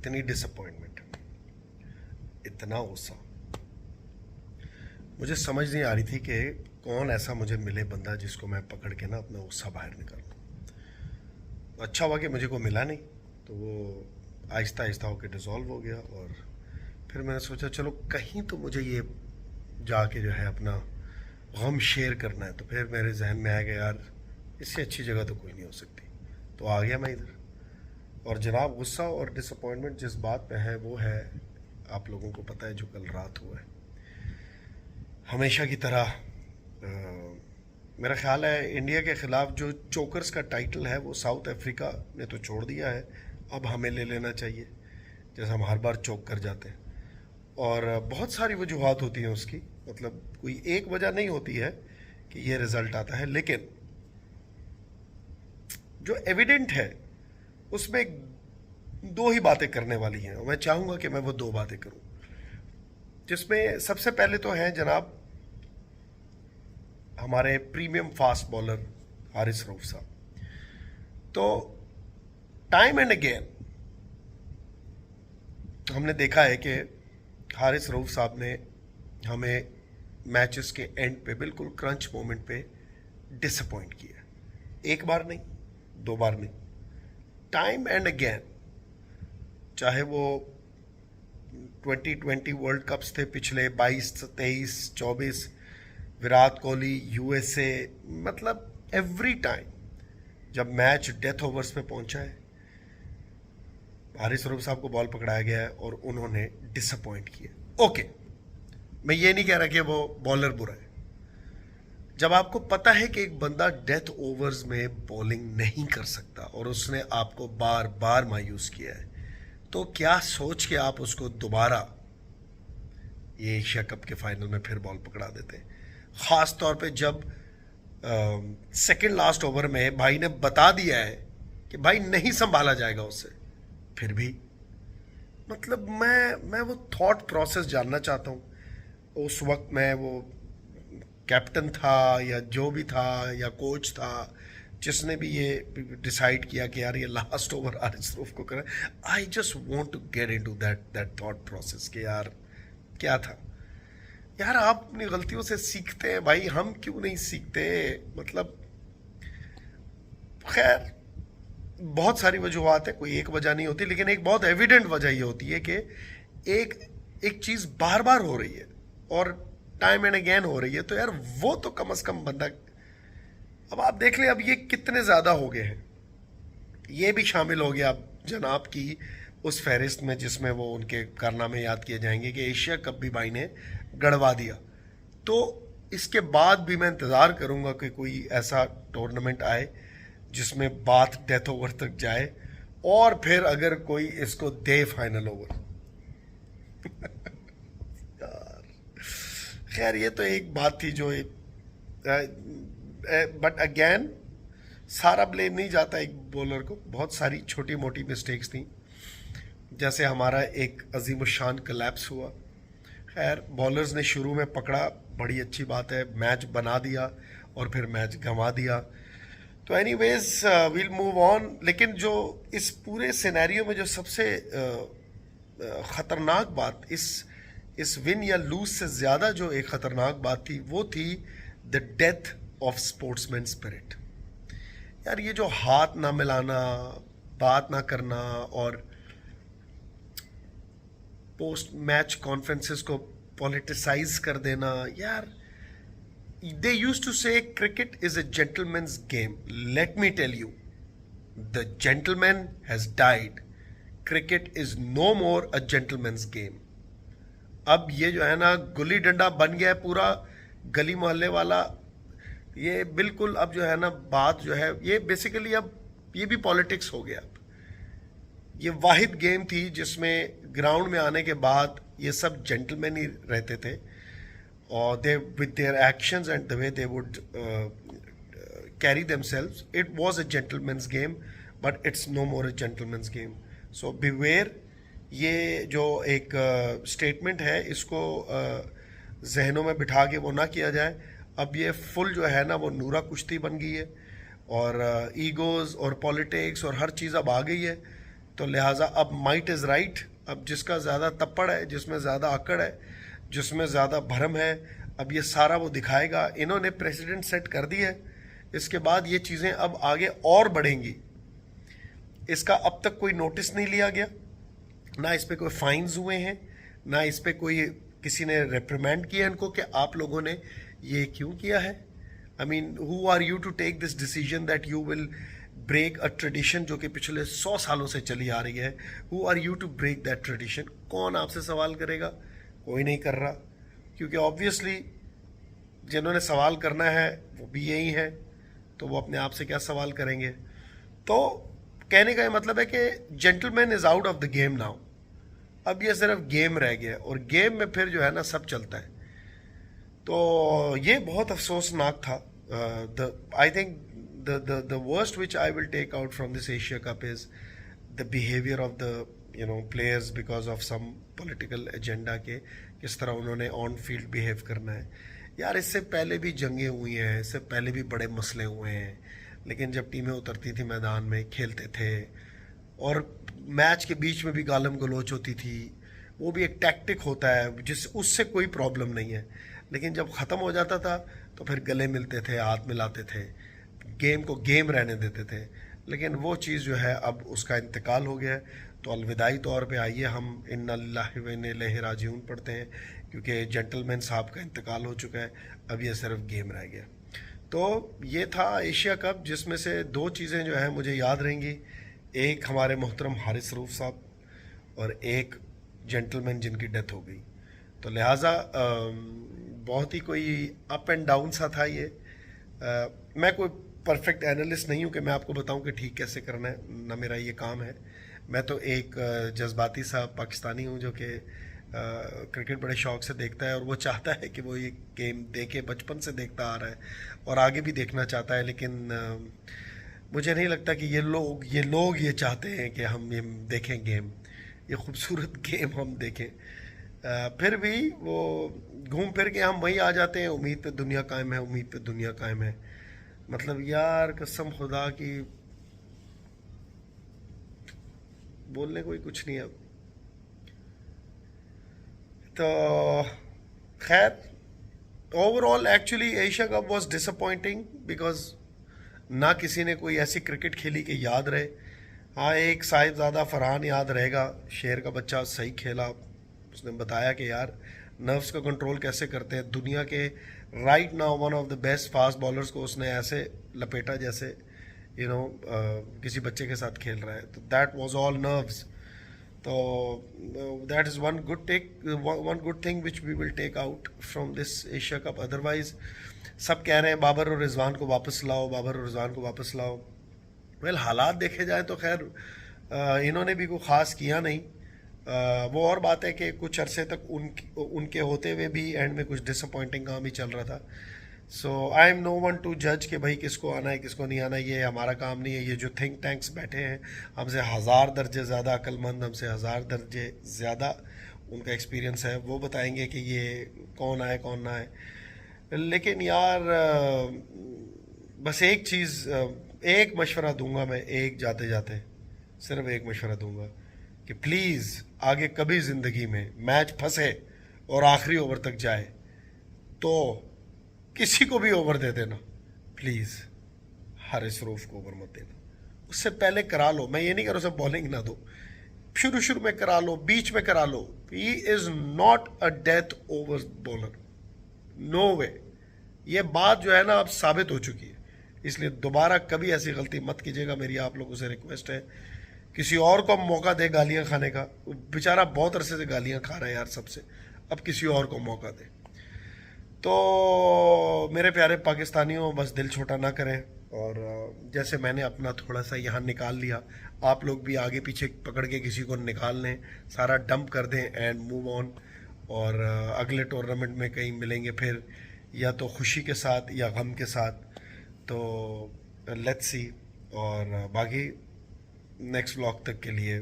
इतनी डिसअपॉइंटमेंट, इतना गुस्सा, मुझे समझ नहीं आ रही थी कि कौन ऐसा मुझे मिले बंदा जिसको मैं पकड़ के ना अपना गुस्सा बाहर निकाल लूँ। अच्छा हुआ कि मुझे को मिला नहीं, तो वो आहिस्ता आहिस्ता होकर डिज़ोल्व हो गया। और फिर मैंने सोचा चलो कहीं तो मुझे ये जाके जो है अपना गम शेयर करना है। तो फिर मेरे जहन में आ गया यार इससे अच्छी जगह तो कोई नहीं हो सकती, तो आ गया मैं इधर। और जनाब गुस्सा और डिसअपॉइंटमेंट जिस बात पे है वो है, आप लोगों को पता है जो कल रात हुआ है। हमेशा की तरह मेरा ख्याल है इंडिया के ख़िलाफ़ जो चोकर्स का टाइटल है वो साउथ अफ्रीका ने तो छोड़ दिया है, अब हमें ले लेना चाहिए, जैसे हम हर बार चोक कर जाते हैं। और बहुत सारी वजूहात होती हैं उसकी, मतलब कोई एक वजह नहीं होती है कि ये रिज़ल्ट आता है, लेकिन जो एविडेंट है उसमें दो ही बातें करने वाली हैं और मैं चाहूँगा कि मैं वो दो बातें करूँ, जिसमें सबसे पहले तो है जनाब हमारे premium fast bowler Haris Rauf साहब। तो टाइम एंड अगेन हमने देखा है कि हारिस रऊफ साहब ने हमें मैचेस के एंड पे बिल्कुल क्रंच मोमेंट पे डिसअपॉइंट किया। एक बार नहीं, दो बार नहीं, टाइम एंड अगेन। चाहे वो 2020 वर्ल्ड कप्स थे पिछले 22, 23, 24, विराट कोहली, यूएसए, मतलब एवरी टाइम जब मैच डेथ ओवर्स पे पहुंचा है हारिस रऊफ साहब को बॉल पकड़ाया गया है और उन्होंने डिसअपॉइंट किया। ओके, मैं ये नहीं कह रहा कि वो बॉलर बुरा है। जब आपको पता है कि एक बंदा डेथ ओवर्स में बॉलिंग नहीं कर सकता और उसने आपको बार बार मायूस किया है, तो क्या सोच के आप उसको दोबारा ये एशिया कप के फाइनल में फिर बॉल पकड़ा देते हैं। ख़ास तौर पे जब सेकंड लास्ट ओवर में भाई ने बता दिया है कि भाई नहीं संभाला जाएगा उससे, फिर भी मतलब मैं वो थॉट प्रोसेस जानना चाहता हूँ। उस वक्त मैं वो कैप्टन था या जो भी था या कोच था जिसने भी ये डिसाइड किया कि यार ये लास्ट ओवर हारिस रऊफ को करें, I just want to get into that thought process कि यार क्या था। यार आप अपनी गलतियों से सीखते हैं भाई, हम क्यों नहीं सीखते। मतलब खैर बहुत सारी वजूहत है, कोई एक वजह नहीं होती, लेकिन एक बहुत एविडेंट वजह ये होती है कि एक एक चीज़ बार बार हो रही है और टाइम एंड अगेन हो रही है, तो यार वो तो कम से कम बंदा। अब आप देख लें अब ये कितने ज़्यादा हो गए हैं, ये भी शामिल हो गया अब जनाब की उस फहरिस्त में जिसमें वो उनके कारनामे याद किए जाएंगे कि एशिया कप भी भाई ने गड़वा दिया। तो इसके बाद भी मैं इंतज़ार करूंगा कि कोई ऐसा टूर्नामेंट आए जिसमें बात डेथ ओवर तक जाए और फिर अगर कोई इसको दे फाइनल ओवर। यार खैर ये तो एक बात थी जो बट अगेन सारा ब्लेम नहीं जाता एक बॉलर को, बहुत सारी छोटी मोटी मिस्टेक्स थी, जैसे हमारा एक अजीम शान कोलैप्स हुआ। खैर बॉलर्स ने शुरू में पकड़ा, बड़ी अच्छी बात है, मैच बना दिया और फिर मैच गंवा दिया। तो एनीवेज वील मूव ऑन। लेकिन जो इस पूरे सिनेरियो में जो सबसे ख़तरनाक बात, इस विन या लूज से ज़्यादा जो एक ख़तरनाक बात थी वो थी the death of sportsman spirit. यार ये जो हाथ ना मिलाना, बात ना करना और पोस्ट मैच कॉन्फ्रेंसेस को पॉलिटिसाइज कर देना, यार they used to say cricket is a gentleman's game. Let me tell you, the gentleman has died, cricket is no more a gentleman's game. अब ये जो है ना गुल्ली डंडा बन गया है पूरा गली मोहल्ले वाला, ये बिल्कुल अब जो है ना बात जो है ये बेसिकली अब ये भी पॉलिटिक्स हो गया। अब ये वाहिद गेम थी जिसमें ग्राउंड में आने के बाद ये सब जेंटलमैन ही रहते थे और they with their actions and the way they would carry themselves, it was a gentleman's game but it's no more a gentleman's game. So beware, ये जो एक स्टेटमेंट है इसको जहनों में बिठा के वो ना किया जाए। अब ये फुल जो है ना वो नूरा कुश्ती बन गई है और ईगोज़ और पॉलिटिक्स और हर चीज़ अब आ गई है। तो लिहाजा अब माइट इज़ राइट। अब जिसका ज़्यादा तप्पड़ है, जिसमें ज़्यादा अकड़ है, जिसमें ज़्यादा भरम है, अब ये सारा वो दिखाएगा। इन्होंने प्रेसिडेंट सेट कर दी है, इसके बाद ये चीज़ें अब आगे और बढ़ेंगी। इसका अब तक कोई नोटिस नहीं लिया गया, ना इस पे कोई फाइन्स हुए हैं, ना इस पे कोई किसी ने रेप्रिमेंड किया इनको कि आप लोगों ने ये क्यों किया है। I mean who are you to take this decision that you will break a tradition जो कि पिछले 100 सालों से चली आ रही है। Who are you to break that tradition? कौन आपसे सवाल करेगा? कोई नहीं कर रहा, क्योंकि ऑब्वियसली जिन्होंने सवाल करना है वो भी यही है, तो वो अपने आप से क्या सवाल करेंगे। तो कहने का ये मतलब है कि gentleman is out of the game now. अब ये सिर्फ गेम रह गया, और गेम में फिर जो है ना सब चलता है। तो ये बहुत अफसोसनाक था। I think the worst which I will take out from this Asia Cup is the behavior of the players because of some political agenda के किस तरह उन्होंने ऑन फील्ड बिहेव करना है। यार इससे पहले भी जंगें हुई हैं, इससे पहले भी बड़े मसले हुए हैं, लेकिन जब टीमें उतरती थी मैदान में, खेलते थे, और मैच के बीच में भी गालम गलोच होती थी, वो भी एक टैक्टिक होता है जिस उससे कोई प्रॉब्लम नहीं है। लेकिन जब ख़त्म हो जाता था तो फिर गले मिलते थे, हाथ मिलाते थे, गेम को गेम रहने देते थे। लेकिन वो चीज़ जो है अब उसका इंतकाल हो गया है। तो अलविदाई तौर पे आइए हम इन्ना लिल्लाहि व इन्ना इलैहि राजिऊन पढ़ते हैं, क्योंकि जेंटलमैन साहब का इंतकाल हो चुका है, अब ये सिर्फ गेम रह गया। तो ये था एशिया कप, जिसमें से दो चीज़ें जो है मुझे याद रहेंगी, एक हमारे मोहतरम हारिस रऊफ साहब, और एक जेंटलमैन जिनकी डेथ हो गई। तो लिहाजा बहुत ही कोई अप एंड डाउन सा था ये। मैं कोई परफेक्ट एनालिस्ट नहीं हूँ कि मैं आपको बताऊँ कि ठीक कैसे करना है, ना मेरा ये काम है। मैं तो एक जज्बाती सा पाकिस्तानी हूँ जो कि क्रिकेट बड़े शौक से देखता है, और वो चाहता है कि वो ये गेम देखे, बचपन से देखता आ रहा है और आगे भी देखना चाहता है। लेकिन मुझे नहीं लगता कि ये लोग ये चाहते हैं कि हम ये देखें गेम, ये खूबसूरत गेम हम देखें। फिर भी वो घूम फिर के हम वहीं आ जाते हैं, उम्मीद पे दुनिया कायम है, उम्मीद पे दुनिया कायम है। मतलब यार कसम खुदा की बोलने कोई कुछ नहीं अब। तो खैर overall actually Asia cup was disappointing, because ना किसी ने कोई ऐसी क्रिकेट खेली कि याद रहे। हाँ, एक साहिबजादा फरहान याद रहेगा, शेर का बच्चा सही खेला, उसने बताया कि यार नर्व्स का कंट्रोल कैसे करते हैं। दुनिया के right now one of the best fast bowlers को उसने ऐसे लपेटा जैसे किसी बच्चे के साथ खेल रहा है। तो दैट वाज ऑल नर्व्स। तो that is one good thing which we will take out from this Asia Cup. Otherwise सब कह रहे हैं बाबर और रिजवान को वापस लाओ, बाबर और रिजवान को वापस लाओ। वेल हालात देखे जाए तो खैर इन्होंने भी कोई ख़ास किया नहीं। वो और बात है कि कुछ अरसे तक उनके होते हुए भी एंड में कुछ डिसअपॉइंटिंग काम ही चल रहा था। So I am no one to जज कि भाई किसको आना है किसको नहीं आना, ये हमारा काम नहीं है। ये जो थिंक टैंक्स बैठे हैं, हमसे 1000 दर्जे ज़्यादा अक्लमंद, हमसे 1000 दर्जे ज़्यादा उनका एक्सपीरियंस है, वो बताएंगे कि ये कौन आए कौन ना आए। लेकिन यार बस एक चीज़, एक मशवरा दूंगा मैं, एक जाते जाते सिर्फ एक मशवरा दूंगा कि प्लीज़ आगे कभी ज़िंदगी में मैच फंसे और आखिरी ओवर तक जाए तो किसी को भी ओवर दे देना प्लीज़, हारिस रऊफ को ओवर मत देना। उससे पहले करा लो, मैं ये नहीं कह रहा उसे बॉलिंग ना दो, शुरू में करा लो, बीच में करा लो। He is not a death over bowler, no way. ये बात जो है ना अब साबित हो चुकी है, इसलिए दोबारा कभी ऐसी गलती मत कीजिएगा, मेरी आप लोगों से रिक्वेस्ट है। किसी और को मौका दे गालियां खाने का, बेचारा बहुत अरसे से गालियां खा रहा है यार सबसे, अब किसी और को मौका दे। तो मेरे प्यारे पाकिस्तानियों, बस दिल छोटा ना करें, और जैसे मैंने अपना थोड़ा सा यहाँ निकाल लिया, आप लोग भी आगे पीछे पकड़ के किसी को निकाल लें, सारा डंप कर दें एंड मूव ऑन। और अगले टूर्नामेंट में कहीं मिलेंगे फिर, या तो खुशी के साथ या गम के साथ। तो लेट्स सी, और बाकी नेक्स्ट व्लॉग तक के लिए